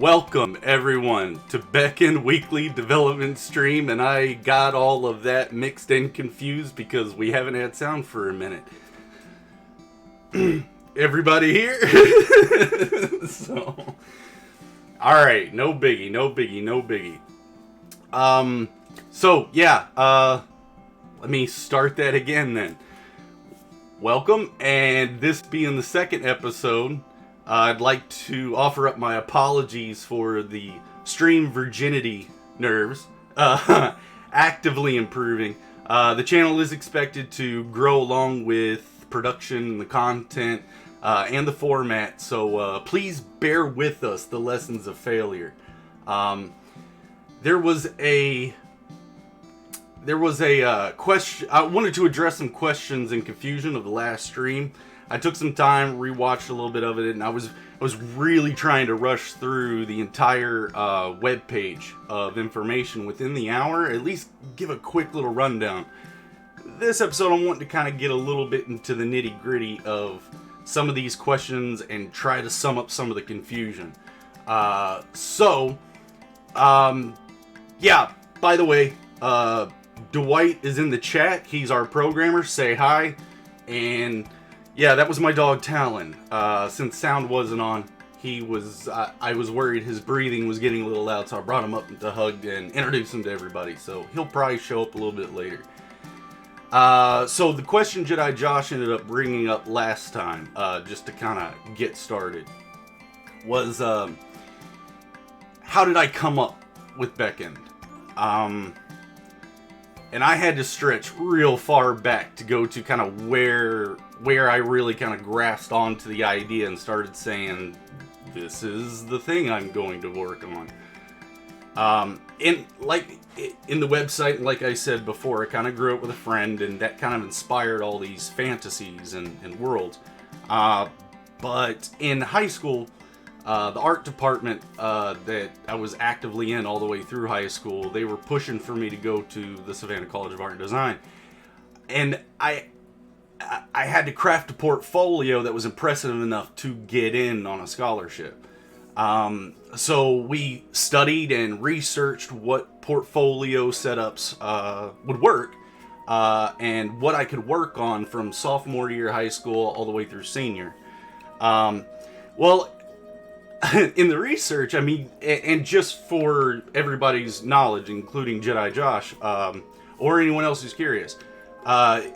Welcome everyone to Beckoned Weekly Development Stream, and I got all of that mixed and confused because we haven't had sound for a minute. Everybody here? So, alright, no biggie. Let me start that again then. Welcome, and this being the second episode, I'd like to offer up my apologies for the stream virginity nerves, actively improving. The channel is expected to grow along with production, the content, and the format, so please bear with us, the lessons of failure. There was a question. I wanted to address some questions and confusion of the last stream. I took some time, rewatched a little bit of it, and I was really trying to rush through the entire web page of information within the hour. At least give a quick little rundown. This episode, I'm wanting to kind of get a little bit into the nitty gritty of some of these questions and try to sum up some of the confusion. Yeah. By the way, Dwight is in the chat. He's our programmer. Say hi. And yeah, that was my dog Talon. Since sound wasn't on, I was worried his breathing was getting a little loud, so I brought him up to hug and introduce him to everybody. So he'll probably show up a little bit later. So the question Jedi Josh ended up bringing up last time, just to kind of get started, was how did I come up with Beckoned? And I had to stretch real far back to go to kind of where I really kind of grasped onto the idea and started saying, this is the thing I'm going to work on. In the website, like I said before, I kind of grew up with a friend, and that kind of inspired all these fantasies and worlds. But in high school, the art department that I was actively in all the way through high school, they were pushing for me to go to the Savannah College of Art and Design. And I had to craft a portfolio that was impressive enough to get in on a scholarship. So we studied and researched what portfolio setups would work, and what I could work on from sophomore year high school all the way through senior. In the research, I mean, and just for everybody's knowledge, including Jedi Josh, or anyone else who's curious,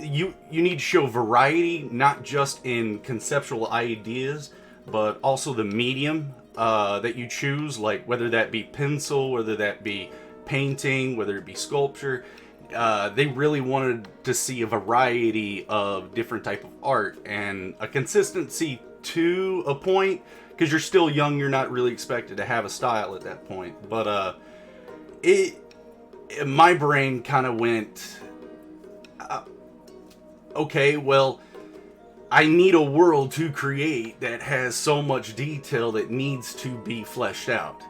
you need to show variety, not just in conceptual ideas, but also the medium that you choose, like whether that be pencil, whether that be painting, whether it be sculpture. They really wanted to see a variety of different type of art and a consistency to a point. Because you're still young, you're not really expected to have a style at that point. But my brain kind of went, okay, well, I need a world to create that has so much detail that needs to be fleshed out.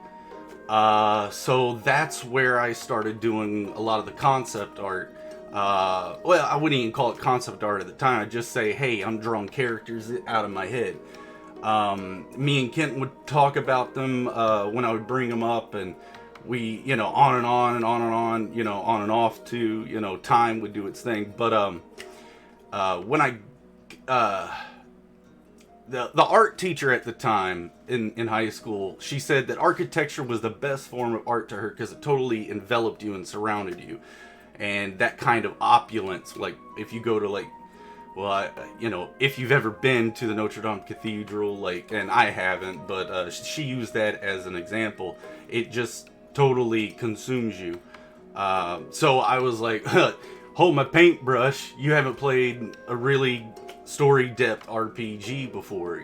So that's where I started doing a lot of the concept art. Well, I wouldn't even call it concept art at the time. I'd just say, hey, I'm drawing characters out of my head. Me and Kent would talk about them when I would bring them up, and we, on and on and on and on, on and off to, time would do its thing. But when the art teacher at the time in high school, she said that architecture was the best form of art to her because it totally enveloped you and surrounded you. And that kind of opulence, like if you go to if you've ever been to the Notre Dame Cathedral, and I haven't, but she used that as an example. It just totally consumes you. So I was like, hold my paintbrush. You haven't played a really story depth RPG before,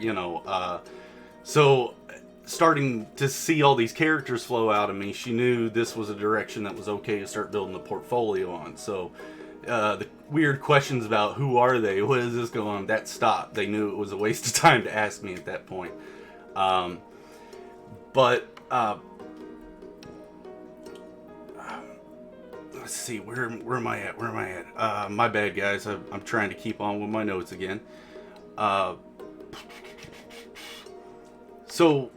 So starting to see all these characters flow out of me, she knew this was a direction that was okay to start building the portfolio on. So the weird questions about who are they, what is this going on, that stopped. They knew it was a waste of time to ask me at that point. Let's see, where am I at? My bad, guys. I'm trying to keep on with my notes again. So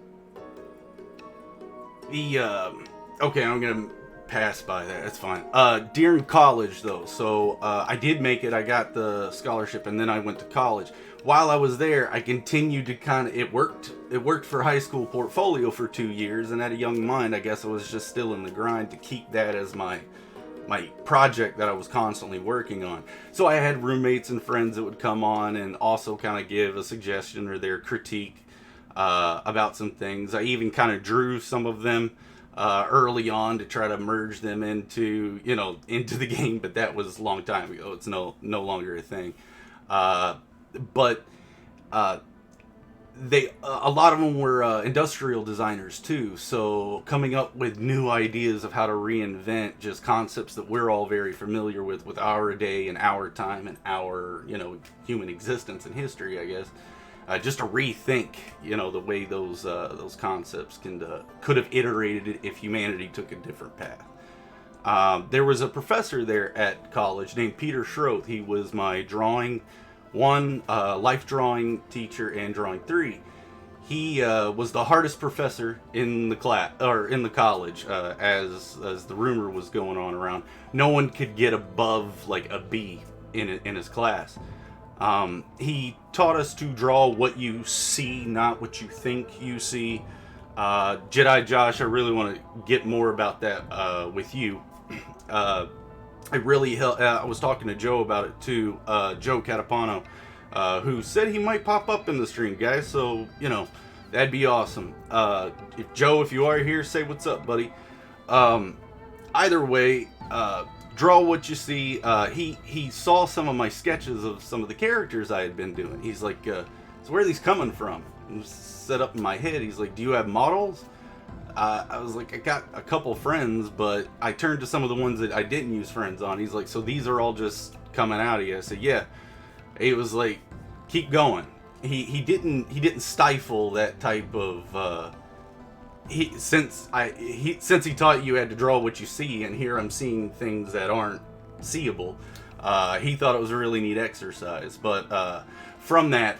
The okay, I'm gonna pass by that. That's fine. During college though, so I did make it. I got the scholarship, and then I went to college. While I was there, I continued to kind of it worked. It worked for high school portfolio for 2 years, and at a young mind, I guess I was just still in the grind to keep that as my project that I was constantly working on. So I had roommates and friends that would come on and also kind of give a suggestion or their critique about some things. I even kind of drew some of them early on to try to merge them into into the game, but that was a long time ago. It's no longer a thing. But they a lot of them were industrial designers too, so coming up with new ideas of how to reinvent just concepts that we're all very familiar with our day and our time and our human existence and history, I guess. Just to rethink the way those concepts could have iterated it if humanity took a different path. There was a professor there at college named Peter Schroth. He was my drawing life drawing teacher and drawing 3. He was the hardest professor in the class or in the college, as the rumor was going on around. No one could get above like a B in his class. He taught us to draw what you see, not what you think you see. Jedi Josh, I really want to get more about that with you. It really helped. I was talking to Joe about it too, Joe Catapano, who said he might pop up in the stream, guys. So that'd be awesome. If you are here, say what's up, buddy. Either way, draw what you see. He saw some of my sketches of some of the characters I had been doing. He's like, so where are these coming from? And set up in my head. He's like, do you have models? I was like, I got a couple friends, but I turned to some of the ones that I didn't use friends on. He's like, so these are all just coming out of you? I said, yeah. He was like, keep going. He didn't stifle that type of since he taught you had to draw what you see, and here I'm seeing things that aren't seeable. He thought it was a really neat exercise. But from that,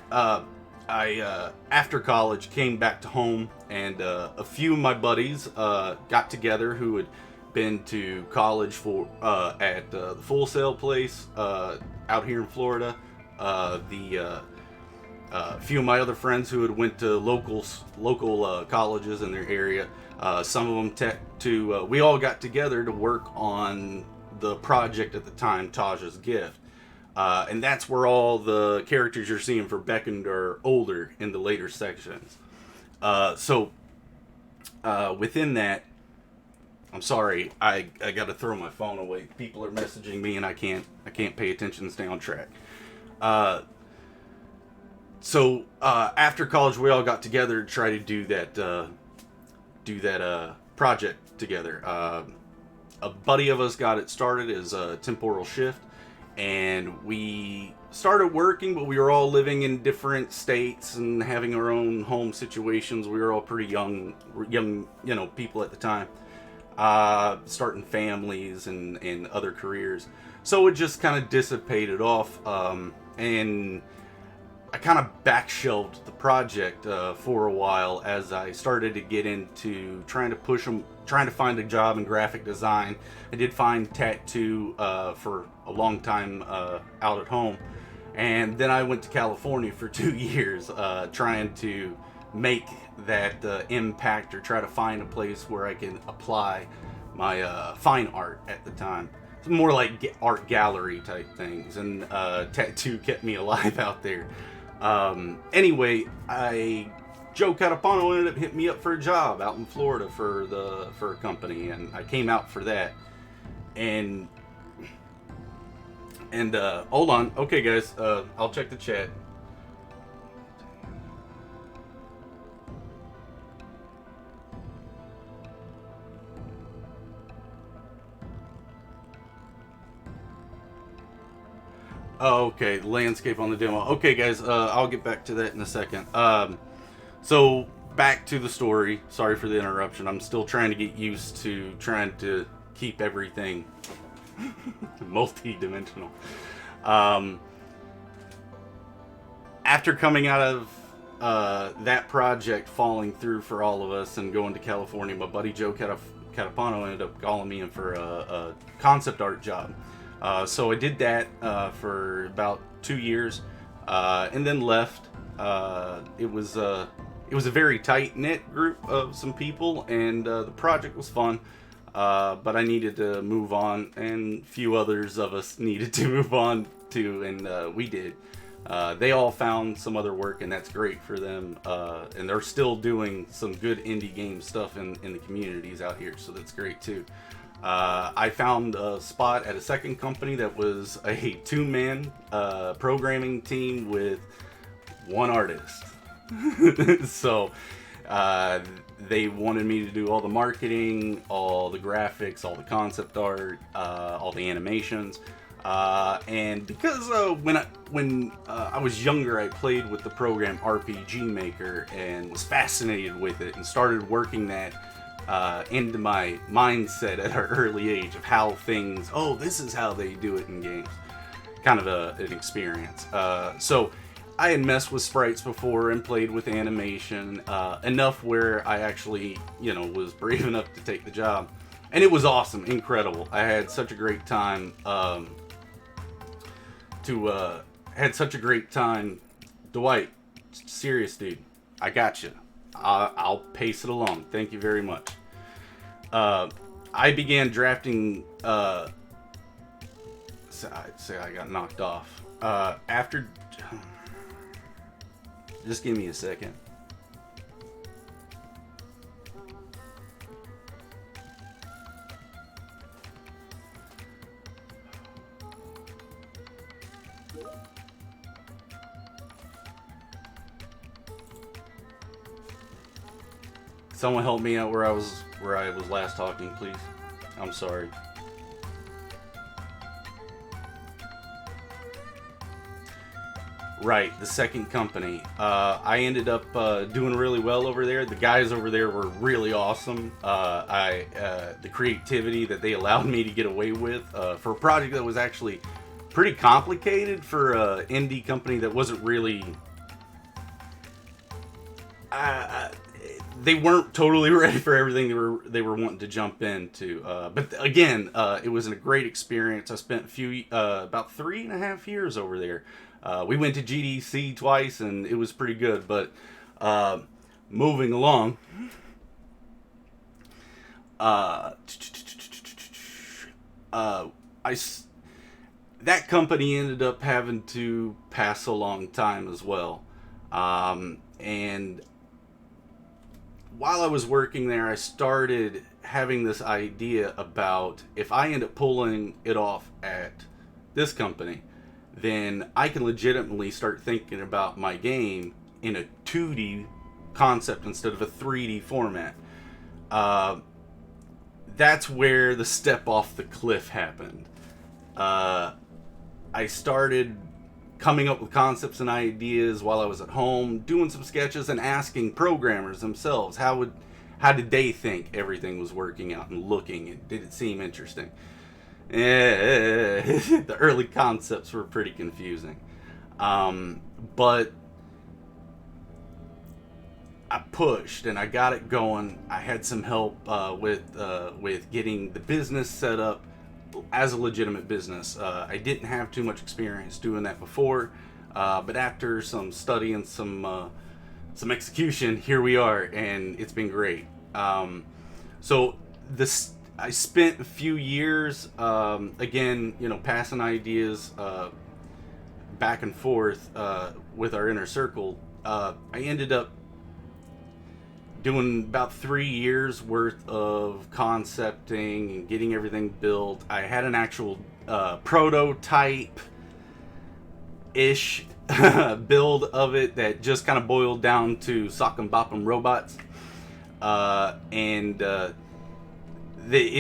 I after college came back to home, and a few of my buddies got together who had been to college at the Full Sail place out here in Florida. A few of my other friends who had went to local colleges in their area. Some of them tech to. We all got together to work on the project at the time, Taj's Gift. And that's where all the characters you're seeing for Beckoned are older in the later sections. So within that, I'm sorry, I got to throw my phone away. People are messaging me, and I can't pay attention and stay on track. So after college, we all got together to try to do that project together. A buddy of us got it started as a temporal shift, and we started working, but we were all living in different states and having our own home situations. We were all pretty young, people at the time, starting families and other careers. So it just kind of dissipated off, and I kind of backshelved the project for a while as I started to get into trying to find a job in graphic design. I did find tattoo for a long time out at home, and then I went to California for 2 years trying to make that impact, or try to find a place where I can apply my fine art at the time. It's more like art gallery type things, and tattoo kept me alive out there. Anyway, Joe Catapano ended up hitting me up for a job out in Florida for a company, and I came out for that. And hold on, okay guys, I'll check the chat. Oh, okay, landscape on the demo. Okay, guys, I'll get back to that in a second. So, back to the story. Sorry for the interruption. I'm still trying to get used to trying to keep everything multi-dimensional. After coming out of that project falling through for all of us and going to California, my buddy Joe Catapano ended up calling me in for a concept art job. So I did that for about 2 years, and then left. It was a very tight knit group of some people, and the project was fun. But I needed to move on, and a few others of us needed to move on too, and we did. They all found some other work, and that's great for them. And they're still doing some good indie game stuff in the communities out here, so that's great too. I found a spot at a second company that was a 2-man programming team with one artist. So they wanted me to do all the marketing, all the graphics, all the concept art, all the animations. And because when I was younger, I played with the program RPG Maker and was fascinated with it and started working that into my mindset at an early age of how things, this is how they do it in games. Kind of an experience. So I had messed with sprites before and played with animation enough where I actually, was brave enough to take the job. And it was awesome, incredible. I had such a great time. Dwight, serious dude, I got you. I'll pace it along. Thank you very much. I began drafting. Say I got knocked off. After. Just give me a second. Someone help me out where I was last talking, please. I'm sorry. Right, the second company. I ended up doing really well over there. The guys over there were really awesome. The creativity that they allowed me to get away with for a project that was actually pretty complicated for an indie company that wasn't really. They weren't totally ready for everything they were wanting to jump into. But again, it was a great experience. I spent about 3.5 years over there. We went to GDC twice, and it was pretty good. But moving along, that company ended up having to pass a long time as well, and while I was working there, I started having this idea about if I end up pulling it off at this company, then I can legitimately start thinking about my game in a 2D concept instead of a 3D format. That's where the step off the cliff happened. I started coming up with concepts and ideas while I was at home, doing some sketches and asking programmers themselves how did they think everything was working out and looking, and did it seem interesting? The early concepts were pretty confusing, but I pushed and I got it going. I had some help with getting the business set up as a legitimate business. I didn't have too much experience doing that before, but after some study and some execution, here we are, and it's been great. So I spent a few years, again, passing ideas back and forth with our inner circle. I ended up doing about 3 years worth of concepting and getting everything built. I had an actual prototype-ish build of it that just kind of boiled down to sock 'em bop 'em robots, and it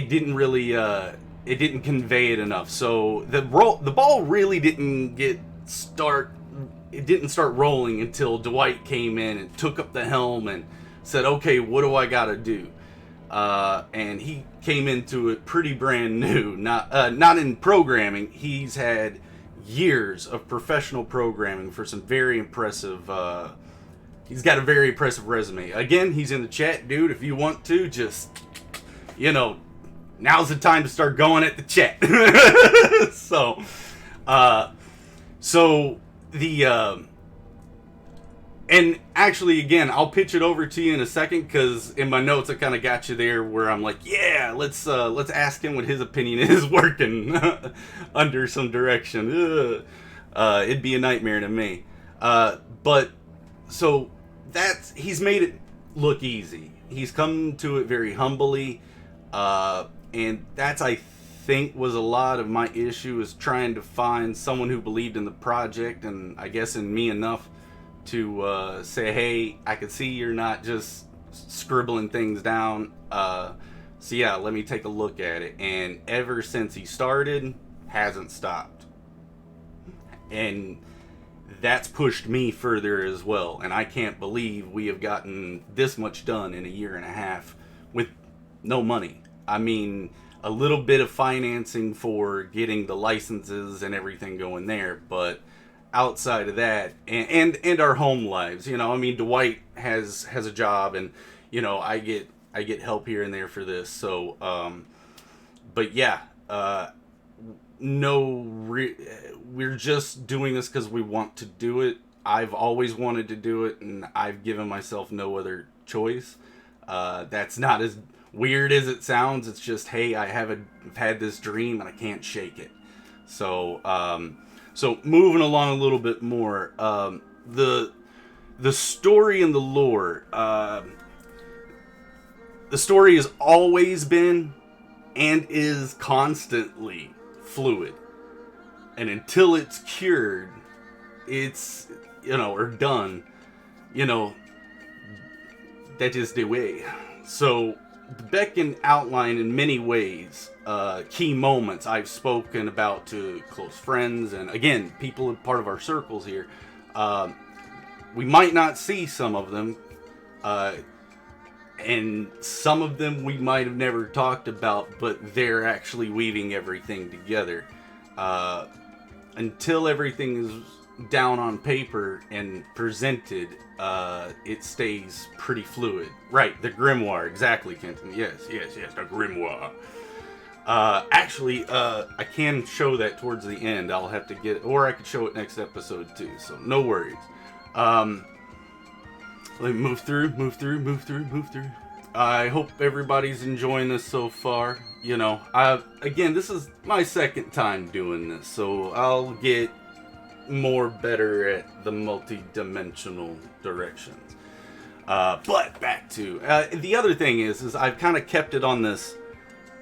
didn't really it didn't convey it enough. So the ball really didn't start rolling until Dwight came in and took up the helm and said, okay, what do I gotta do? And he came into it pretty brand new, not in programming. He's had years of professional programming for some very impressive He's got a very impressive resume. Again, he's in the chat, dude. If you want to, just, now's the time to start going at the chat. So the and actually, again, I'll pitch it over to you in a second, because in my notes I kind of got you there where I'm like, yeah, let's ask him what his opinion is working under some direction. It'd be a nightmare to me. But so he's made it look easy. He's come to it very humbly, and that's, I think, was a lot of my issue, is trying to find someone who believed in the project, and I guess in me enough to say, hey, I can see you're not just scribbling things down, so yeah, let me take a look at it. And ever since he started, hasn't stopped, and that's pushed me further as well. And I can't believe we have gotten this much done in a year and a half with no money. I mean, a little bit of financing for getting the licenses and everything going there, but outside of that, and our home lives, I mean, Dwight has a job, and I get help here and there for this. So but yeah, we're just doing this because we want to do it. I've always wanted to do it, and I've given myself no other choice. That's not as weird as it sounds. It's just, hey, I've had this dream and I can't shake it. So so moving along a little bit more, the story and the lore. The story has always been and is constantly fluid, and until it's cured, it's or done, that is the way. So the Beckoned outline in many ways key moments I've spoken about to close friends, and again, people part of our circles here. We might not see some of them, and some of them we might have never talked about, but they're actually weaving everything together. Until everything is down on paper and presented, it stays pretty fluid. Right, the grimoire, exactly, Kenton. Yes, the grimoire. Actually, I can show that towards the end. I'll have to get, or I could show it next episode too, so no worries. Let me move through. I hope everybody's enjoying this so far. Again, this is my second time doing this, so I'll get better at the multi-dimensional directions. But back to the other thing is I've kind of kept it on this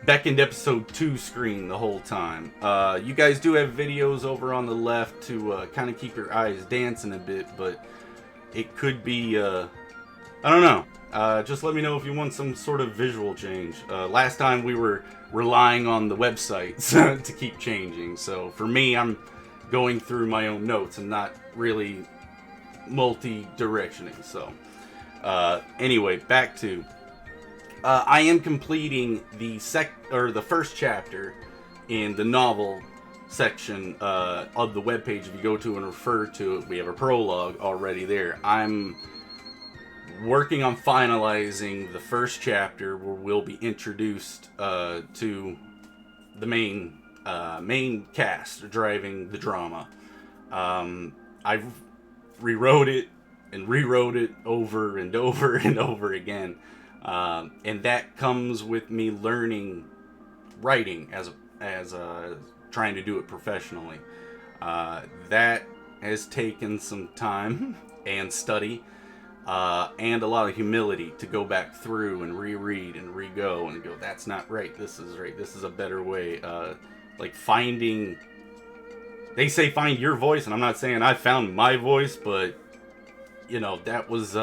Beckoned episode 2 screen the whole time. You guys do have videos over on the left to kind of keep your eyes dancing a bit, but it could be I don't know. Just let me know if you want some sort of visual change. Last time we were relying on the websites to keep changing, so for me, I'm going through my own notes and not really multi-directioning. So anyway, back to I am completing the first chapter in the novel section of the webpage. If you go to and refer to it, we have a prologue already there. I'm working on finalizing the first chapter where we'll be introduced to the main cast driving the drama. I've rewrote it over and over and over again, and that comes with me learning writing as trying to do it professionally. That has taken some time and study, and a lot of humility to go back through and reread and re-go and go, that's not right, this is right, this is a better way. Like finding, they say find your voice, and I'm not saying I found my voice, but that was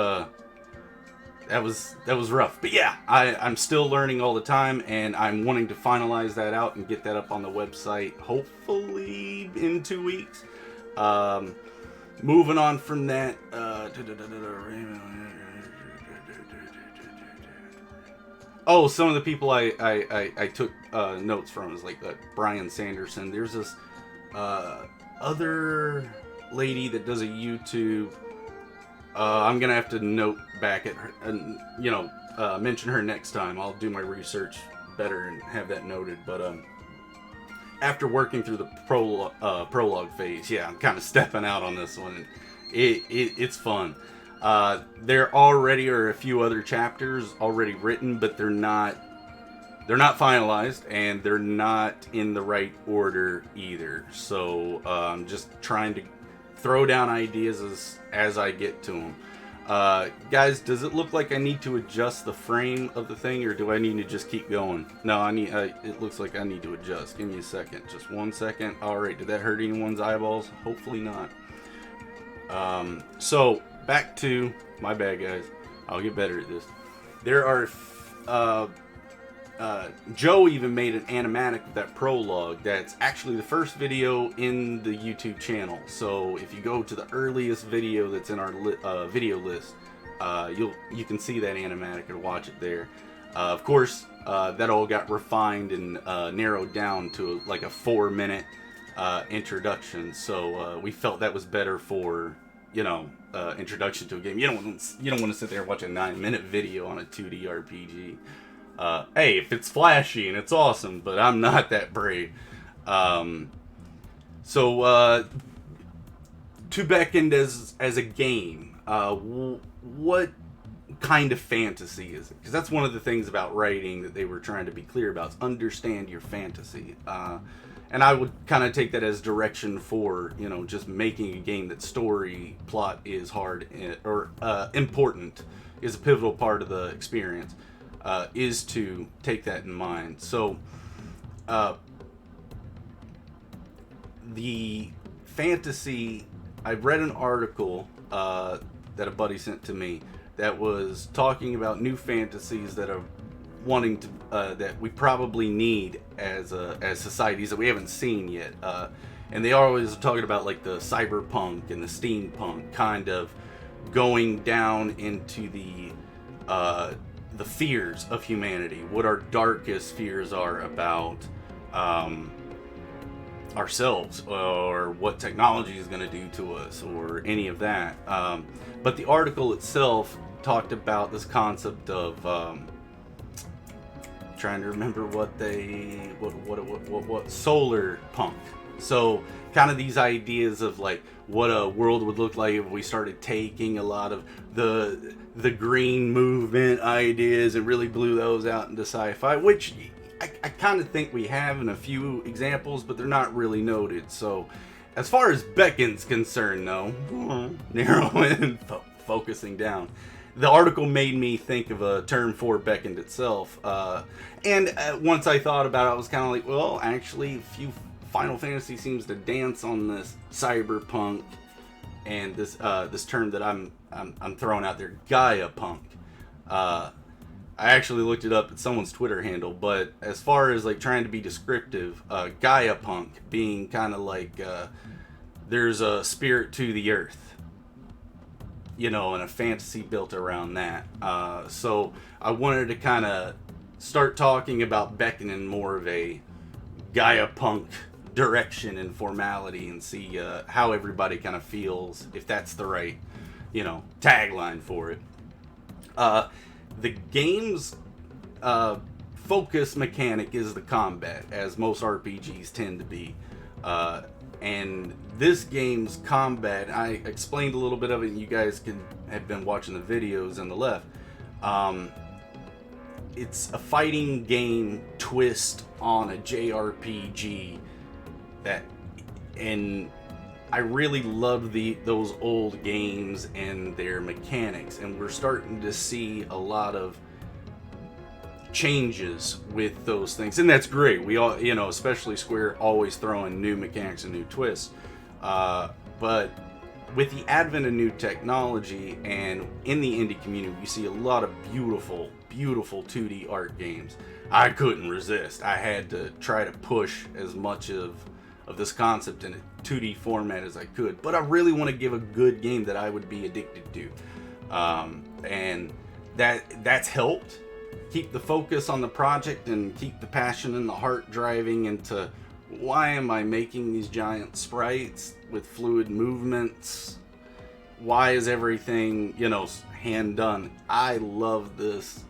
rough. But yeah, I'm still learning all the time, and I'm wanting to finalize that out and get that up on the website hopefully in 2 weeks. Moving on from that, some of the people I took notes from is like Brian Sanderson. There's this other lady that does a YouTube. I'm gonna have to note back at her, and mention her next time. I'll do my research better and have that noted. But after working through the prologue phase, yeah, I'm kind of stepping out on this one. It's fun. There already are a few other chapters already written, but they're not finalized, and they're not in the right order either. So I'm just trying to throw down ideas as I get to them. Guys, does it look like I need to adjust the frame of the thing, or do I need to just keep going? No, it looks like I need to adjust. Give me a second, just 1 second. All right, did that hurt anyone's eyeballs? Hopefully not. So back to my bad, guys. I'll get better at this. There are Joe even made an animatic of that prologue that's actually the first video in the YouTube channel. So if you go to the earliest video that's in our video list, you can see that animatic and watch it there. Of course, that all got refined and narrowed down to like a 4-minute introduction. So we felt that was better for introduction to a game. You don't want to sit there and watch a 9-minute video on a 2D RPG. Hey, if it's flashy and it's awesome, but I'm not that brave. So to Beckoned as a game, what kind of fantasy is it? Because that's one of the things about writing that they were trying to be clear about, is understand your fantasy. And I would kind of take that as direction for, just making a game that story plot is hard or important, is a pivotal part of the experience. Is to take that in mind. So, the fantasy, I read an article that a buddy sent to me that was talking about new fantasies that are wanting to that we probably need as societies that we haven't seen yet. And they are always talking about like the cyberpunk and the steampunk kind of going down into the fears of humanity, what our darkest fears are about ourselves, or what technology is going to do to us, or any of that. But the article itself talked about this concept of trying to remember what solar punk. So kind of these ideas of like what a world would look like if we started taking a lot of the green movement ideas and really blew those out into sci-fi, which I kind of think we have in a few examples, but they're not really noted. So as far as Beckoned's concerned, though, narrowing and focusing down, the article made me think of a term for Beckoned itself. And once I thought about it, I was kind of like, well, actually, Final Fantasy seems to dance on this cyberpunk and this term that I'm throwing out there, Gaia punk. I actually looked it up at someone's Twitter handle, but as far as like trying to be descriptive, Gaia punk being kind of like there's a spirit to the earth, and a fantasy built around that. So I wanted to kind of start talking about Beckoned in more of a Gaia punk direction and formality, and see how everybody kind of feels, if that's the right tagline for it. The game's focus mechanic is the combat, as most RPGs tend to be, and this game's combat, I explained a little bit of it, and you guys have been watching the videos on the left. It's a fighting game twist on a JRPG and I really love those old games and their mechanics, and we're starting to see a lot of changes with those things, and that's great. We all, especially Square, always throwing new mechanics and new twists. But with the advent of new technology and in the indie community, we see a lot of beautiful 2D art games. I couldn't resist. I had to try to push as much of this concept in a 2D format as I could, but I really want to give a good game that I would be addicted to, and that's helped keep the focus on the project and keep the passion and the heart driving into why am I making these giant sprites with fluid movements why is everything, you know, hand done? I love this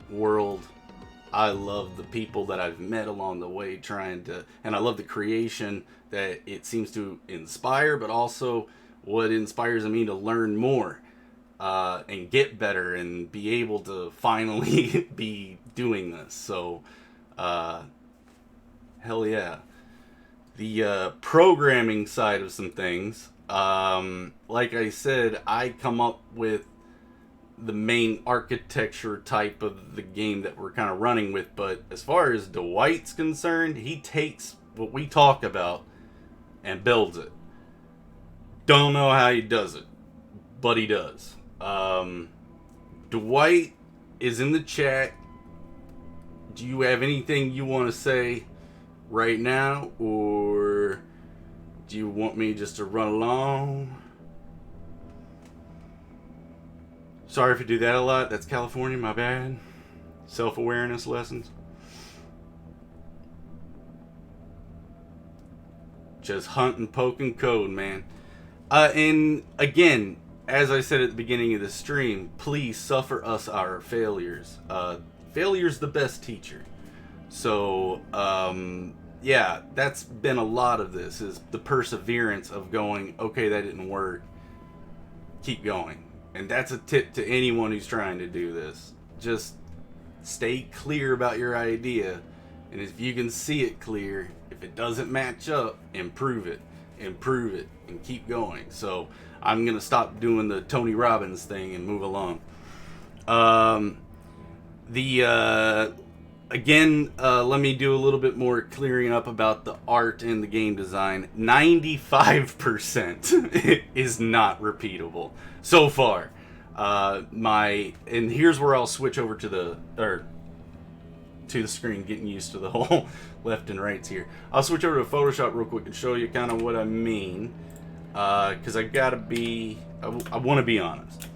world. I love the people that I've met along the way and I love the creation that it seems to inspire, but also what inspires me to learn more and get better and be able to finally be doing this. So, hell yeah. The programming side of some things, like I said, I come up with the main architecture type of the game that we're kind of running with, but as far as Dwight's concerned, he takes what we talk about and builds it. Don't know how he does it, but he does. Dwight is in the chat. Do you have anything you want to say right now, or do you want me just to run along? Sorry if I do that a lot. That's California, my bad. Self-awareness lessons. Just hunt and poke and code, man. And again, as I said at the beginning of the stream, please suffer us our failures. Failure's the best teacher. So, yeah, that's been a lot of this, is the perseverance of going, okay, that didn't work. Keep going. And that's a tip to anyone who's trying to do this. Just stay clear about your idea. And if you can see it clear, if it doesn't match up, improve it, and keep going. So I'm going to stop doing the Tony Robbins thing and move along. Again, let me do a little bit more clearing up about the art and the game design. 95% is not repeatable so far. And here's where I'll switch over to the screen, getting used to the whole left and rights here. I'll switch over to Photoshop real quick and show you kind of what I mean, because I want to be honest.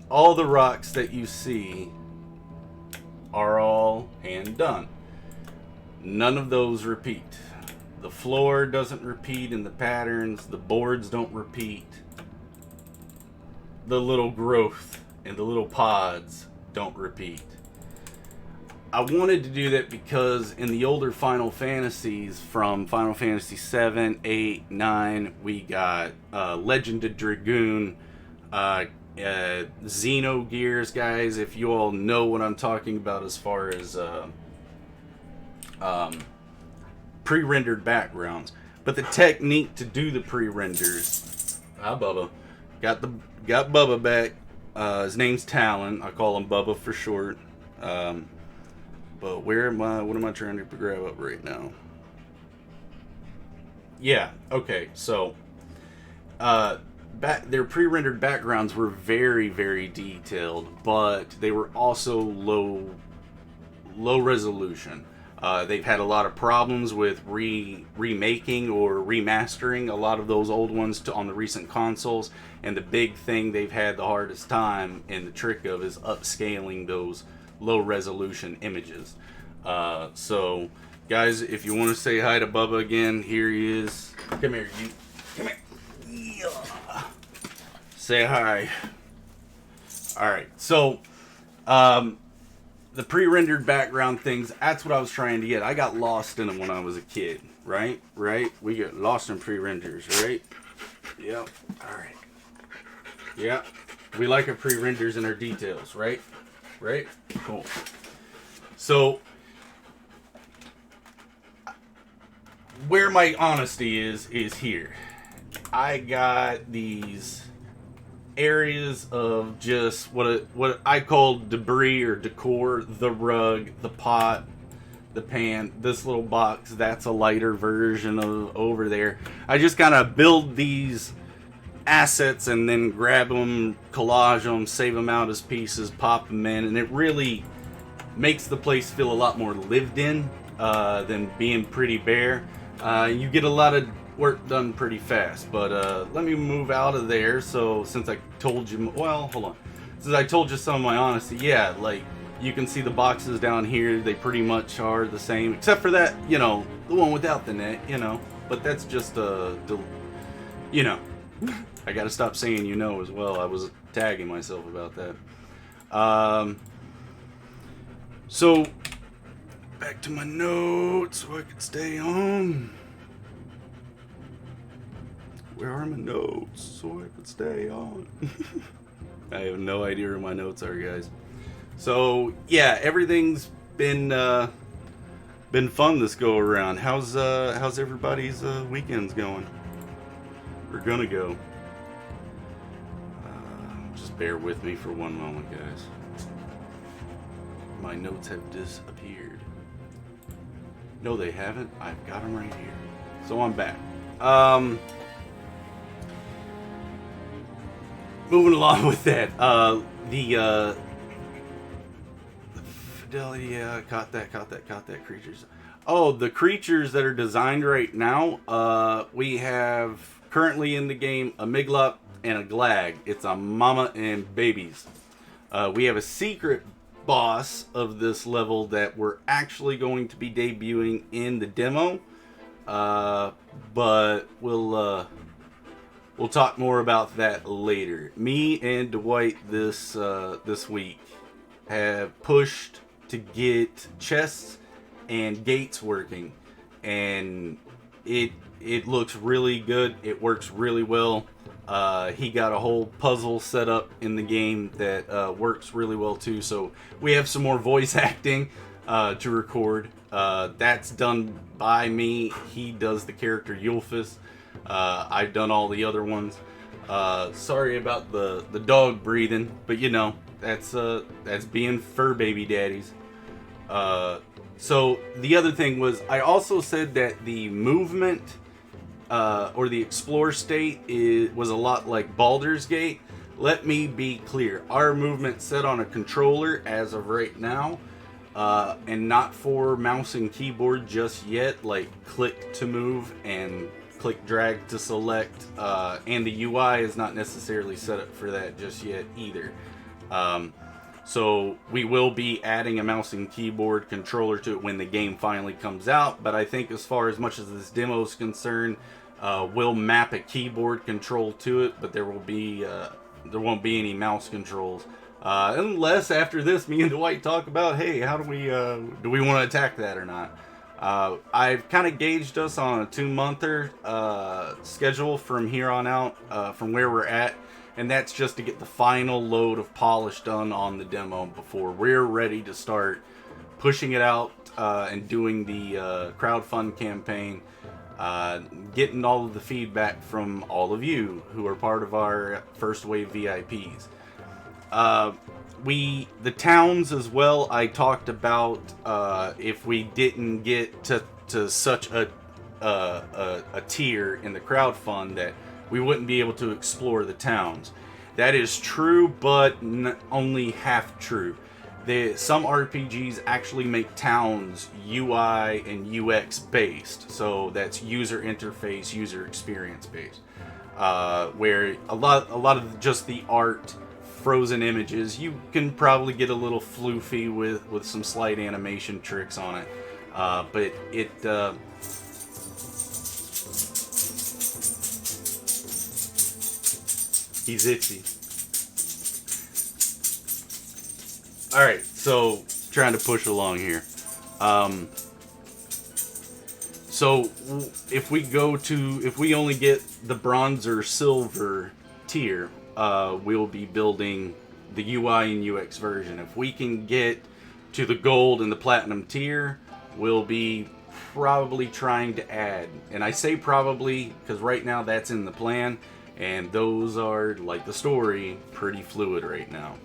All the rocks that you see are all hand done. None of those repeat. The floor doesn't repeat in the patterns. The boards don't repeat. The little growth and the little pods don't repeat. I wanted to do that because in the older Final Fantasies, from Final Fantasy 7, 8, 9, we got Legend of Dragoon, Xenogears, guys, if you all know what I'm talking about as far as pre-rendered backgrounds. But the technique to do the pre-renders, Bubba, got Bubba back. His name's Talon. I call him Bubba for short. But what am I trying to grab up right now? Yeah, okay, so their pre-rendered backgrounds were very, very detailed, but they were also low resolution. They've had a lot of problems with remaking or remastering a lot of those old ones on the recent consoles, and the big thing they've had the hardest time and the trick of is upscaling those low resolution images. So guys, if you want to say hi to Bubba again, here he is. Come here, you. Come here. Yeah. Say hi. Alright, so the pre-rendered background things, that's what I was trying to get. I got lost in them when I was a kid, right? We get lost in pre-renders, right? Yep. Alright. Yeah. We like our pre-renders and our details, right? Right? Cool. So, where my honesty is here. I got these areas of just what I call debris or decor. The rug, the pot, the pan, this little box, that's a lighter version of over there. I just kind of build these assets and then grab them, collage them, save them out as pieces, pop them in, and it really makes the place feel a lot more lived in than being pretty bare. You get a lot of work done pretty fast, but let me move out of there. So since I told you, well, hold on. Since I told you some of my honesty, yeah, like you can see the boxes down here, they pretty much are the same, except for that, the one without the net, but that's just I gotta stop saying as well. I was tagging myself about that. So, back to my notes so I could stay on. Where are my notes so I could stay on? I have no idea where my notes are, guys. So, yeah, everything's been fun this go around. How's everybody's weekends going? We're gonna go. Just bear with me for one moment, guys. My notes have disappeared. No, they haven't. I've got them right here. So I'm back. Moving along with that. The fidelity, yeah, caught that creatures. Oh, the creatures that are designed right now, we have currently in the game a Miglop and a Glag. It's a mama and babies. We have a secret boss of this level that we're actually going to be debuting in the demo, but we'll talk more about that later. Me and Dwight this week have pushed to get chests and gates working, and it looks really good. It works really well. He got a whole puzzle set up in the game that works really well too. So we have some more voice acting to record. That's done by me. He does the character Yulfus. I've done all the other ones. Sorry about the dog breathing, but that's being fur baby daddies. So the other thing was, I also said that the movement or the explore state was a lot like Baldur's Gate. Let me be clear. Our movement's set on a controller as of right now, and not for mouse and keyboard just yet, like click to move and click drag to select, and the UI is not necessarily set up for that just yet either. So we will be adding a mouse and keyboard controller to it when the game finally comes out, but I think as far as much as this demo is concerned, we'll map a keyboard control to it, but there won't be any mouse controls. Unless after this, me and Dwight talk about, hey, how do we want to attack that or not? I've kind of gauged us on a 2-monther schedule from here on out, from where we're at, and that's just to get the final load of polish done on the demo before we're ready to start pushing it out and doing the crowdfund campaign, getting all of the feedback from all of you who are part of our first wave VIPs. The towns as well, I talked about if we didn't get to such a tier in the crowdfund that we wouldn't be able to explore the towns. That is true, but only half true. Some RPGs actually make towns UI and UX based, so that's user interface, user experience based, where a lot of just the art, frozen images, you can probably get a little floofy with some slight animation tricks on it, but he's itchy. Alright, so trying to push along here. So if we only get the bronze or silver tier, we'll be building the UI and UX version. If we can get to the gold and the platinum tier, we'll be probably trying to add. And I say probably because right now that's in the plan, and those are, like the story, pretty fluid right now.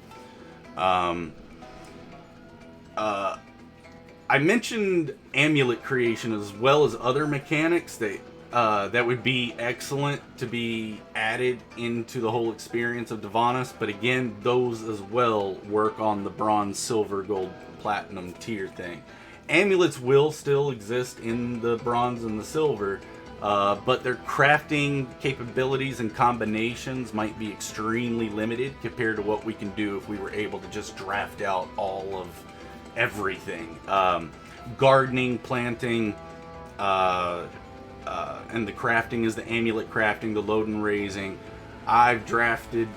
I mentioned amulet creation as well as other mechanics that would be excellent to be added into the whole experience of Divanis, but again, those as well work on the bronze, silver, gold, platinum tier thing. Amulets will still exist in the bronze and the silver, but their crafting capabilities and combinations might be extremely limited compared to what we can do if we were able to just draft out all of everything. Gardening, planting, and the crafting is the amulet crafting, the load and raising, I've drafted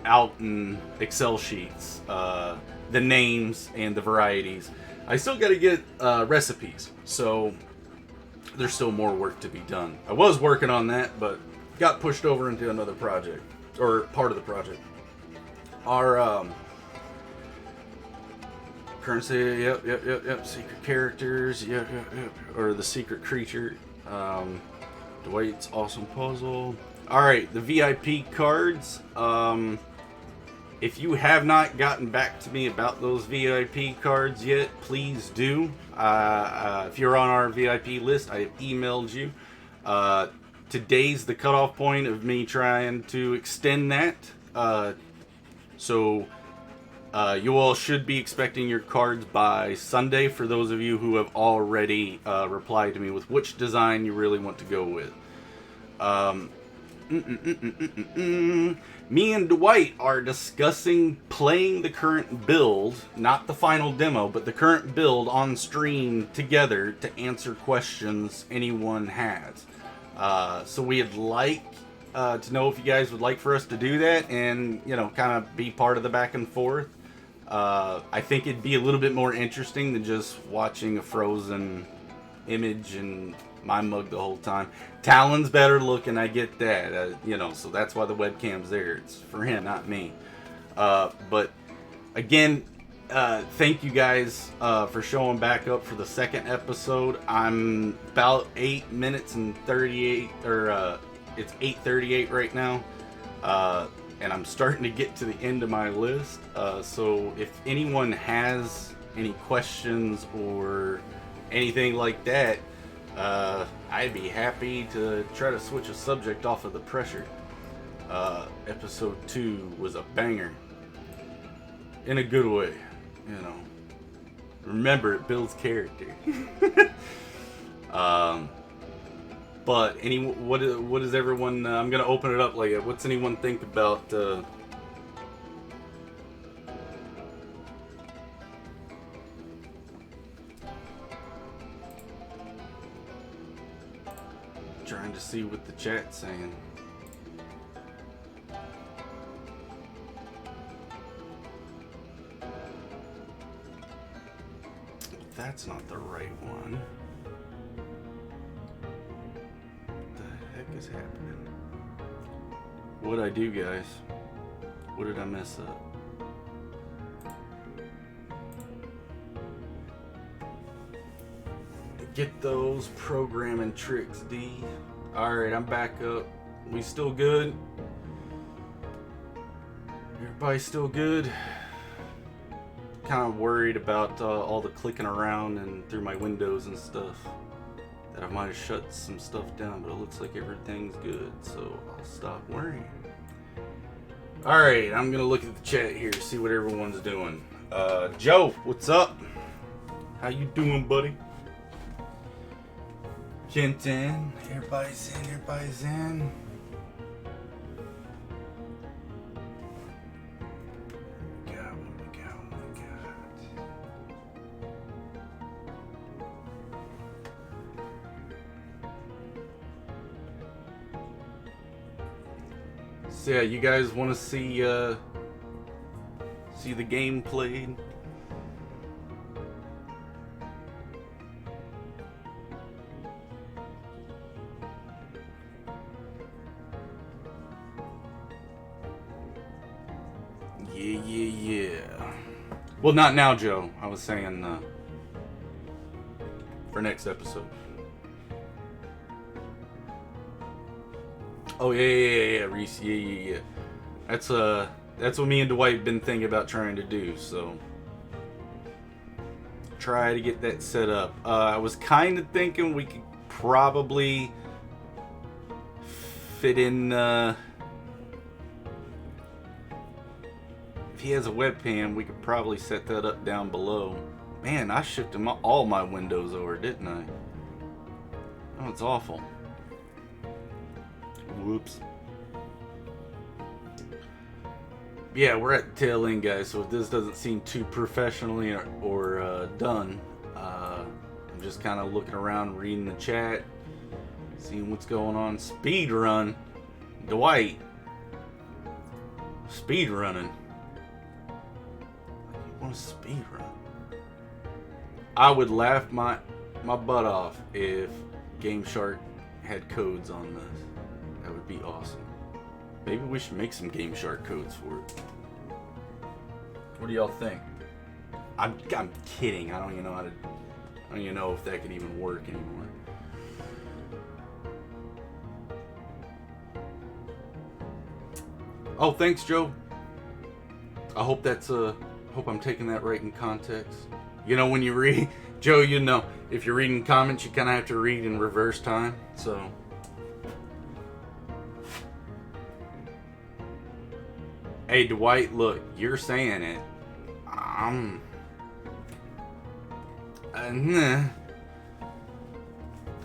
out in Excel sheets the names and the varieties. I still got to get recipes, so there's still more work to be done. I was working on that, but got pushed over into another project, or part of the project. Our currency, yep. Secret characters, yep. Or the secret creature. Dwight's awesome puzzle. All right, the VIP cards. If you have not gotten back to me about those VIP cards yet, please do. If you're on our VIP list, I have emailed you. Today's the cutoff point of me trying to extend that. So you all should be expecting your cards by Sunday for those of you who have already replied to me with which design you really want to go with. Me and Dwight are discussing playing the current build, not the final demo, but the current build on stream together to answer questions anyone has. So we'd like to know if you guys would like for us to do that and, you know, kind of be part of the back and forth. I think it'd be a little bit more interesting than just watching a frozen image and my mug the whole time. Talon's better looking, I get that, you know, so that's why the webcam's there. It's for him, not me. But again, thank you guys for showing back up for the second episode. I'm about 8 minutes and 38, or it's 8:38 right now, and I'm starting to get to the end of my list. So if anyone has any questions or anything like that, I'd be happy to try to switch a subject off of the pressure. Episode 2 was a banger. In a good way, you know. Remember, it builds character. But what is everyone? I'm gonna open it up. Like, what's anyone think about? Trying to see what the chat's saying. That's not the right one. What the heck is happening? What'd I do, guys? What did I mess up? Get those programming tricks, D. Alright, I'm back up. We still good? Everybody still good? Kind of worried about all the clicking around and through my windows and stuff. That I might have shut some stuff down, but it looks like everything's good, so I'll stop worrying. Alright, I'm gonna look at the chat here, see what everyone's doing. Joe, what's up? How you doing, buddy? Kenton, everybody's in. What we got. So yeah, you guys want to see the game played? Yeah. Well, not now, Joe. I was saying for next episode. Oh yeah, Reese. Yeah. That's what me and Dwight been thinking about trying to do. So try to get that set up. I was kind of thinking we could probably fit in. If he has a webcam, we could probably set that up down below. Man, I shifted all my windows over, didn't I? Oh, it's awful. Whoops. Yeah, we're at the tail end, guys, so if this doesn't seem too professionally or done, I'm just kind of looking around, reading the chat, seeing what's going on. Speed run. Dwight. Speed running. You want to speed run? I would laugh my butt off if Game Shark had codes on this. That would be awesome. Maybe we should make some Game Shark codes for it. What do y'all think? I'm kidding. I don't even know how to. I don't even know if that could even work anymore. Oh, thanks, Joe. I hope that's hope I'm taking that right in context. You know, when you read, Joe, you know, if you're reading comments, you kind of have to read in reverse time. So. Hey, Dwight, look, you're saying it.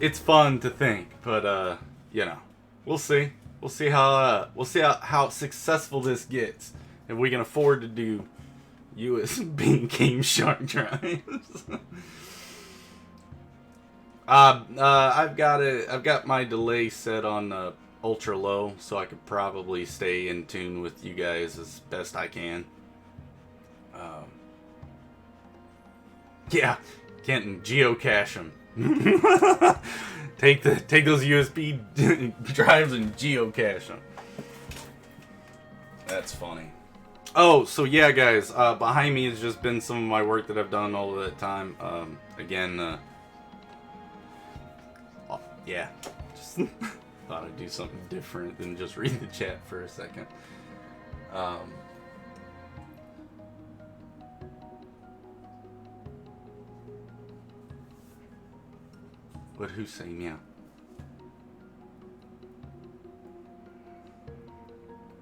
It's fun to think, but you know, we'll see. We'll see how successful this gets. If we can afford to do USB Game Shark drives. I've got my delay set on ultra low, so I could probably stay in tune with you guys as best I can. Yeah, Kenton, geocache them. take those USB drives and geocache them. That's funny. Oh, so yeah, guys, behind me has just been some of my work that I've done all of that time. Again, yeah, just thought I'd do something different than just read the chat for a second. But who's saying meow?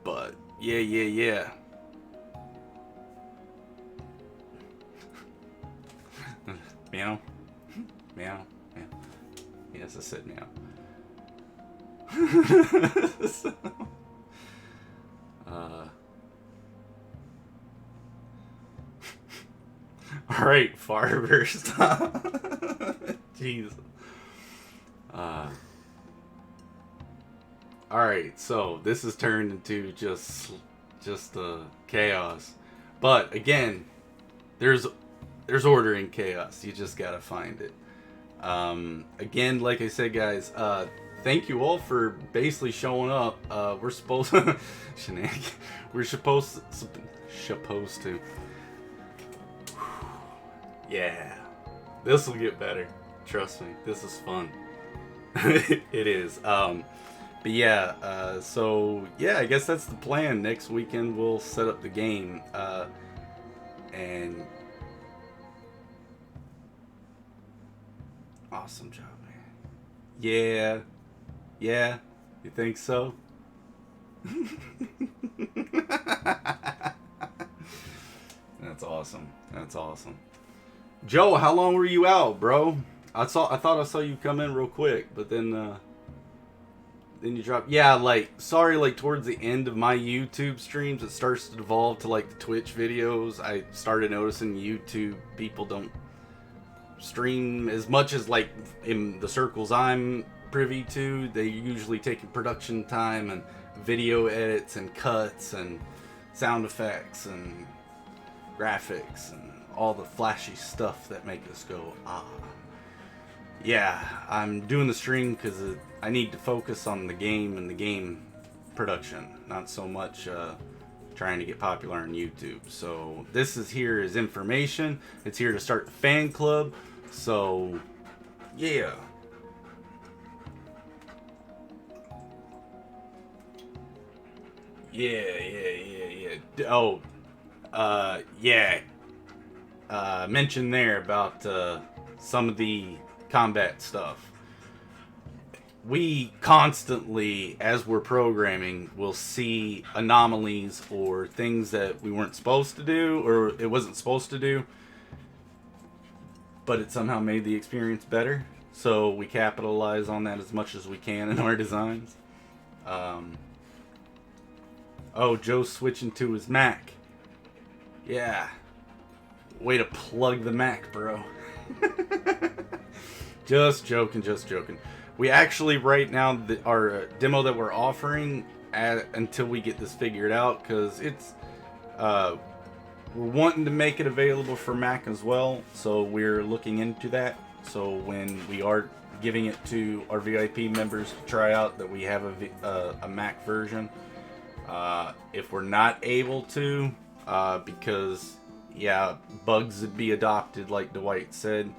But yeah. Meow. Meow. Meow. Yes, I said meow. So, alright, Farber, stop. Jeez. Alright, so this has turned into just chaos. But again, there's order in chaos. You just gotta find it. Again, like I said, guys, thank you all for basically showing up. We're supposed to we're supposed to. Yeah, this will get better. Trust me, this is fun. It is. But yeah, so yeah, I guess that's the plan. Next weekend we'll set up the game, and awesome job, man. Yeah, you think so? That's awesome. Joe, how long were you out, bro? I thought I saw you come in real quick, but then you dropped. Yeah, like, sorry, like, towards the end of my YouTube streams, it starts to devolve to, like, the Twitch videos. I started noticing YouTube people don't stream as much as, like, in the circles I'm privy to. They usually take production time and video edits and cuts and sound effects and graphics and all the flashy stuff that make us go, ah. Yeah, I'm doing the stream because I need to focus on the game and the game production, not so much trying to get popular on YouTube. So this is here as information. It's here to start the fan club. So yeah. Yeah. Oh, yeah. Mention there about some of the combat stuff. We constantly, as we're programming, will see anomalies or things that we weren't supposed to do, or it wasn't supposed to do, but it somehow made the experience better. So we capitalize on that as much as we can in our designs. Oh, Joe's switching to his Mac. Yeah. Way to plug the Mac, bro. Just joking. We actually, right now, our demo that we're offering until we get this figured out, because it's we're wanting to make it available for Mac as well, so we're looking into that. So when we are giving it to our VIP members to try out, that we have a Mac version. If we're not able to, because yeah, bugs would be adopted, like Dwight said,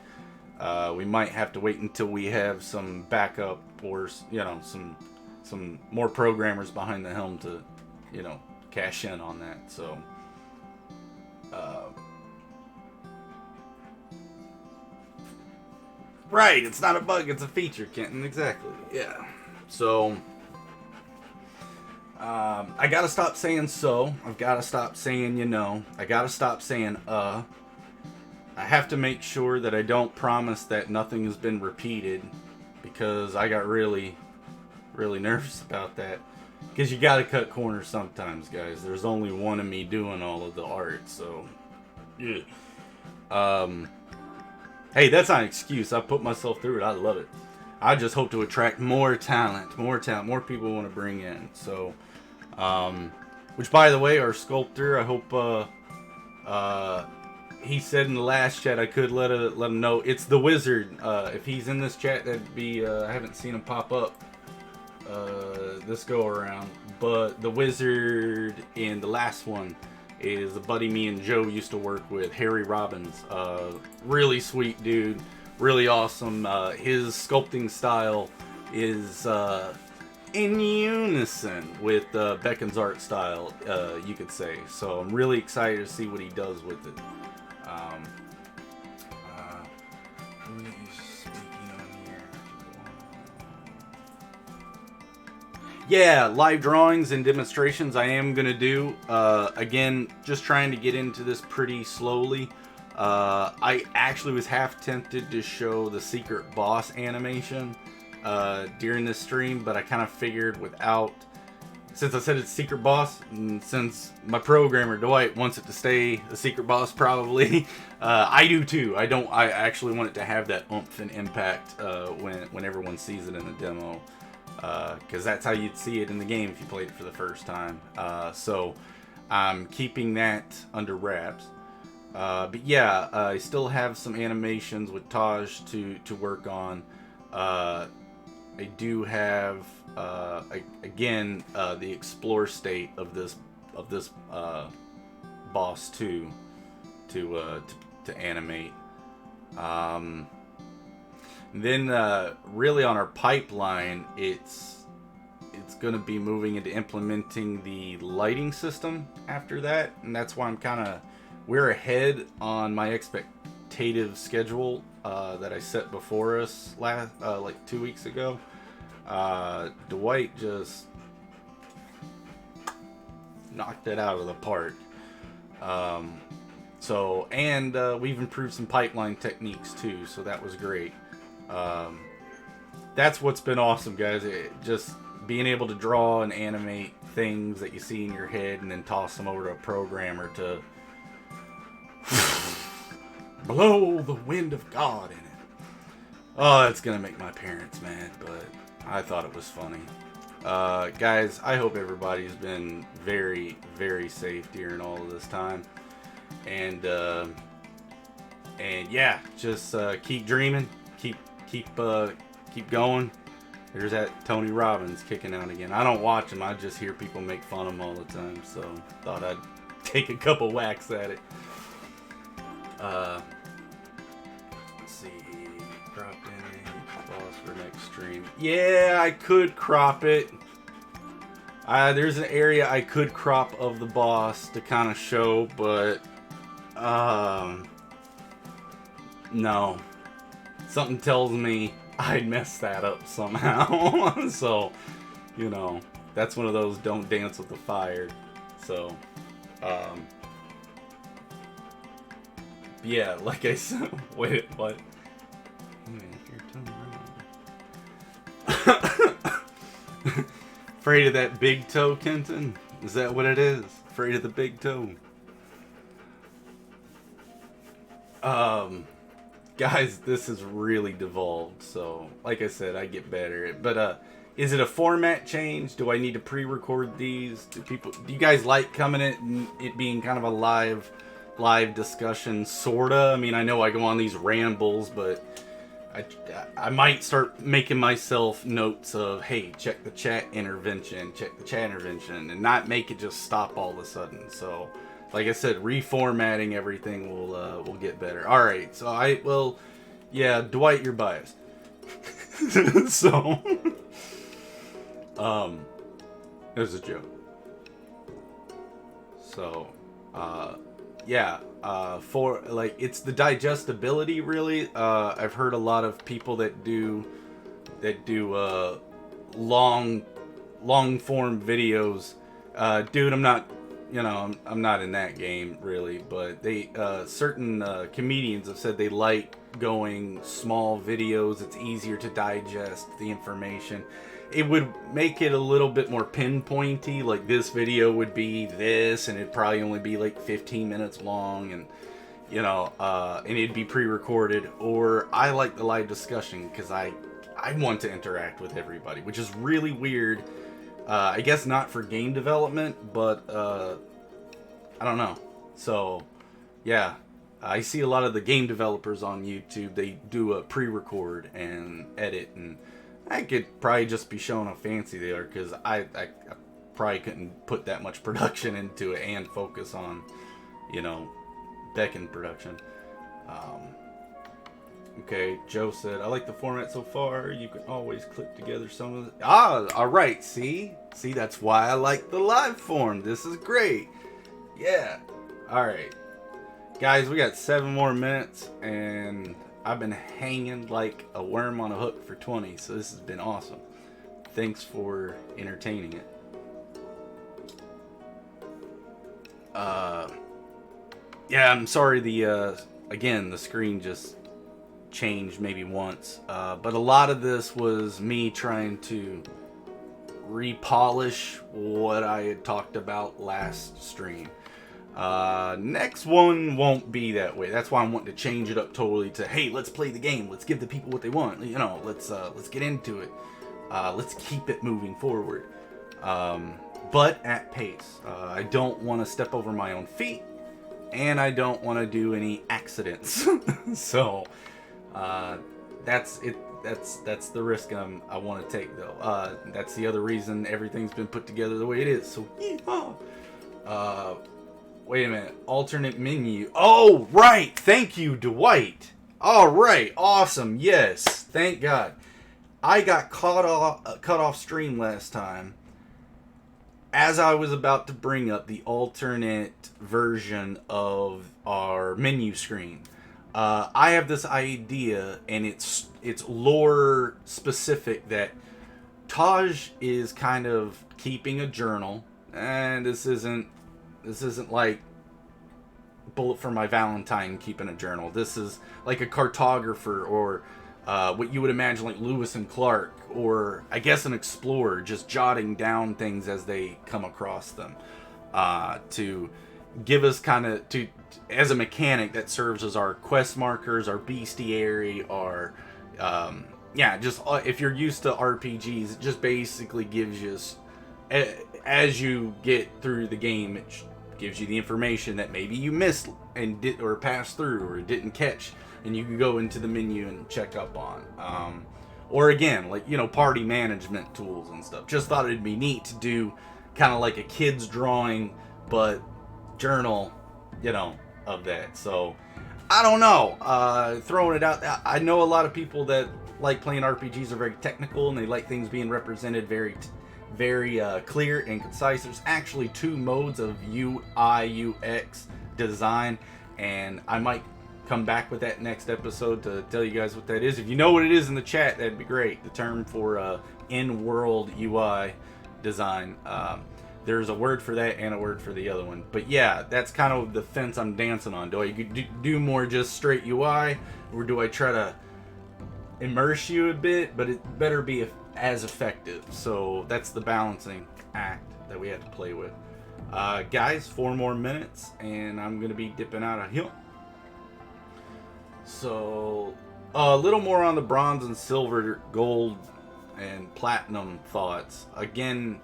we might have to wait until we have some backup, or some more programmers behind the helm to cash in on that. So right, it's not a bug, it's a feature, Kenton. Exactly. Yeah. So I gotta stop saying so. I've gotta stop saying I gotta stop saying I have to make sure that I don't promise that nothing has been repeated, because I got really nervous about that. Because you gotta cut corners sometimes, guys. There's only one of me doing all of the art, so yeah. Hey, that's not an excuse. I put myself through it. I love it. I just hope to attract more talent, more people want to bring in. So, which, by the way, our sculptor, I hope he said in the last chat I could let him know it's the Wizard. If he's in this chat, that'd be I haven't seen him pop up this go around, but the Wizard in the last one is a buddy me and Joe used to work with, Harry Robbins. Really sweet dude, really awesome. His sculpting style is in unison with Beckon's art style, you could say. So I'm really excited to see what he does with it. Who is speaking on here? Yeah, live drawings and demonstrations I am going to do. Again, just trying to get into this pretty slowly. I actually was half tempted to show the secret boss animation during this stream, but I kind of figured since I said it's secret boss, and since my programmer Dwight wants it to stay a secret boss probably, I do too. I actually want it to have that oomph and impact when everyone sees it in the demo. Because that's how you'd see it in the game if you played it for the first time. So I'm keeping that under wraps. But yeah, I still have some animations with Taj to work on. I do have again the explore state of this boss too to animate. Then really on our pipeline, it's going to be moving into implementing the lighting system after that, and that's why we're ahead on my expectative schedule that I set before us like 2 weeks ago. Dwight just knocked it out of the park. We've improved some pipeline techniques too, so that was great. That's what's been awesome, guys. Just being able to draw and animate things that you see in your head and then toss them over to a programmer to blow the wind of God in it. Oh, it's gonna make my parents mad, but I thought it was funny. Guys, I hope everybody's been very, very safe during all of this time. And yeah, just keep dreaming, keep going. There's that Tony Robbins kicking out again. I don't watch him. I just hear people make fun of him all the time. So thought I'd take a couple whacks at it. Let's see. Crop in boss for next stream. Yeah, I could crop it. There's an area I could crop of the boss to kind of show, but no. Something tells me I'd mess that up somehow. So, that's one of those don't dance with the fire. So, yeah, like I said, wait, what? Afraid of that big toe, Kenton? Is that what it is? Afraid of the big toe? Guys, this has really devolved, so like I said, I get better. But Is it a format change? Do I need to pre-record these? Do you guys like coming in and it being kind of a live discussion, sorta? I mean, I know I go on these rambles, but I might start making myself notes of, hey, check the chat intervention, and not make it just stop all of a sudden. So, like I said, reformatting everything will get better. All right, so yeah, Dwight, you're biased. So, it was a joke. So, yeah, for like, it's the digestibility really. I've heard a lot of people that do long form videos. Dude, I'm not, I'm not in that game really, but they certain comedians have said they like going small videos. It's easier to digest the information. It would make it a little bit more pinpointy, like this video would be this, and it'd probably only be like 15 minutes long, and and it'd be pre-recorded. Or I like the live discussion because I want to interact with everybody, which is really weird. I guess not for game development, but I don't know. So yeah, I see a lot of the game developers on YouTube. They do a pre-record and edit, and I could probably just be showing how fancy they are, because I probably couldn't put that much production into it and focus on, Beckoned production. Okay, Joe said, I like the format so far. You can always clip together some of it. Alright, see, that's why I like the live form. This is great. Yeah. Alright. Guys, we got 7 more minutes, and I've been hanging like a worm on a hook for 20, so this has been awesome. Thanks for entertaining it. Yeah, I'm sorry again, the screen just changed maybe once. But a lot of this was me trying to repolish what I had talked about last stream. Next one won't be that way. That's why I'm wanting to change it up totally to, hey, let's play the game. Let's give the people what they want. Let's get into it. Let's keep it moving forward. But at pace. I don't want to step over my own feet, and I don't want to do any accidents. So, that's it. That's the risk I want to take, though. That's the other reason everything's been put together the way it is. So, yeehaw. Wait a minute. Alternate menu. Oh, right. Thank you, Dwight. All right. Awesome. Yes. Thank God. I got cut off stream last time as I was about to bring up the alternate version of our menu screen. I have this idea, and it's lore specific, that Taj is kind of keeping a journal, and this isn't like Bullet for My Valentine keeping a journal. This is like a cartographer, or what you would imagine like Lewis and Clark, or I guess an explorer, just jotting down things as they come across them, to give us kind of, as a mechanic that serves as our quest markers, our bestiary, our just if you're used to RPGs, it just basically gives you, as you get through the game, it gives you the information that maybe you missed and or passed through or didn't catch, and you can go into the menu and check up on. Or again, like, party management tools and stuff. Just thought it'd be neat to do kind of like a kid's drawing, but journal, of that. So, I don't know. Throwing it out. I know a lot of people that like playing RPGs are very technical, and they like things being represented very clear and concise. There's actually 2 modes of UI UX design, and I might come back with that next episode to tell you guys what that is. If you know what it is in the chat, that'd be great. The term for in-world UI design. There's a word for that and a word for the other one. But yeah, that's kind of the fence I'm dancing on. Do I do more just straight UI, or do I try to immerse you a bit, but it better be as effective? So that's the balancing act that we have to play with. Guys, 4 more minutes, and I'm going to be dipping out of here. So, a little more on the bronze and silver, gold, and platinum thoughts. Again,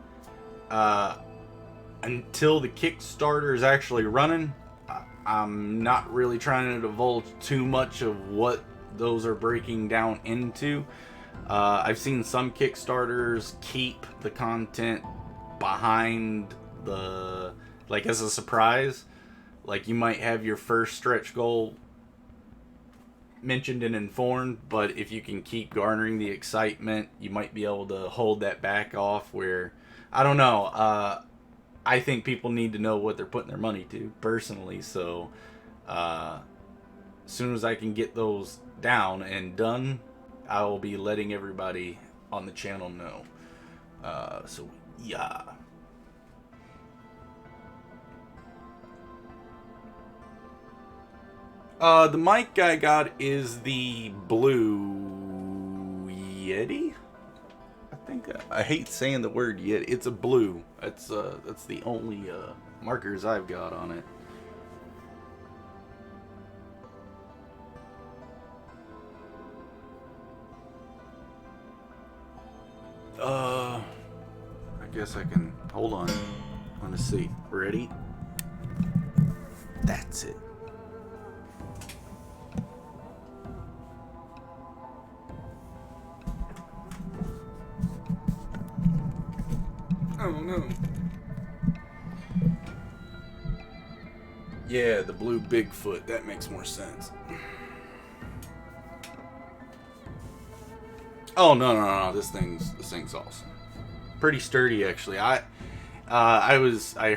until the Kickstarter is actually running, I'm not really trying to divulge too much of what those are breaking down into. I've seen some Kickstarters keep the content behind the, like, as a surprise. Like, you might have your first stretch goal mentioned and informed, but if you can keep garnering the excitement, you might be able to hold that back off. Where, I don't know, I think people need to know what they're putting their money to, personally. So as soon as I can get those down and done, I will be letting everybody on the channel know. So yeah. The mic I got is the blue Yeti. I think I hate saying the word Yeti. It's a blue. That's the only markers I've got on it. I guess I can hold on. I want to see. Ready? That's it. Oh no. Yeah, the blue Bigfoot. That makes more sense. Oh no. This thing's awesome. Pretty sturdy, actually. I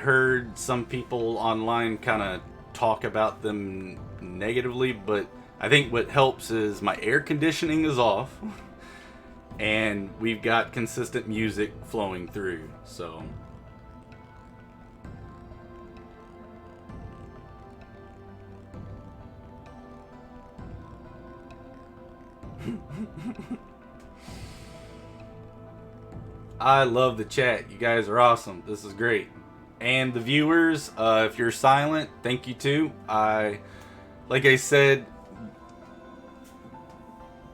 heard some people online kind of talk about them negatively, but I think what helps is my air conditioning is off. And we've got consistent music flowing through, so. I love the chat. You guys are awesome. This is great. And the viewers, if you're silent, thank you too. Like I said,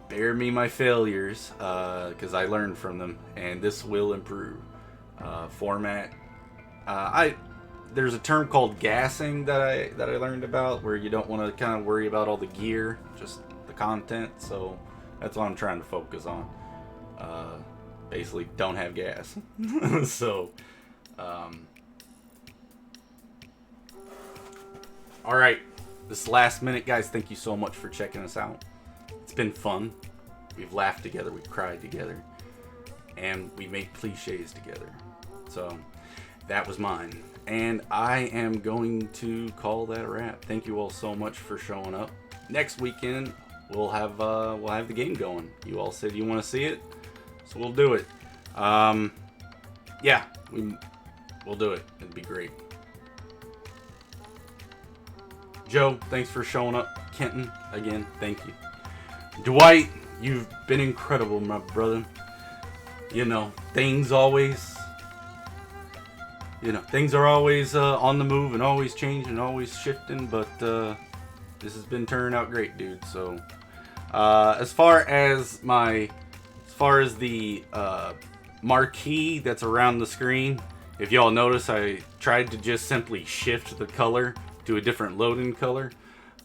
bear me my failures, because I learned from them, and this will improve. Format. There's a term called gassing that I learned about, where you don't want to kind of worry about all the gear, just the content. So that's what I'm trying to focus on. Basically, don't have gas. So, all right. This last minute, guys. Thank you so much for checking us out. It's been fun. We've laughed together, we've cried together, and we made cliches together. So that was mine, and I am going to call that a wrap. Thank you all so much for showing up. Next weekend we'll have the game going. You all said you want to see it, so we'll do it. Yeah, we'll do it. It'd be great. Joe, thanks for showing up. Kenton, again, thank you. Dwight, you've been incredible, my brother. You know, things are always on the move and always changing, always shifting, but this has been turning out great, dude. So as far as the marquee that's around the screen, if y'all notice, I tried to just simply shift the color to a different loading color.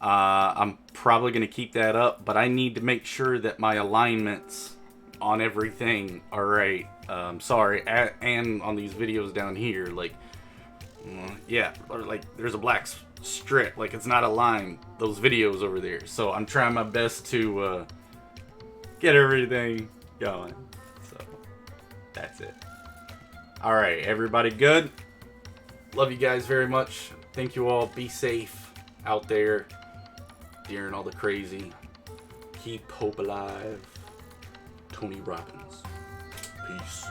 I'm probably going to keep that up, but I need to make sure that my alignments on everything are right. Sorry, and on these videos down here, like, yeah, like there's a black strip, like it's not aligned, those videos over there. So I'm trying my best to get everything going. So that's it. All right, everybody good? Love you guys very much. Thank you all. Be safe out there during all the crazy. Keep hope alive. Tony Robbins. Peace.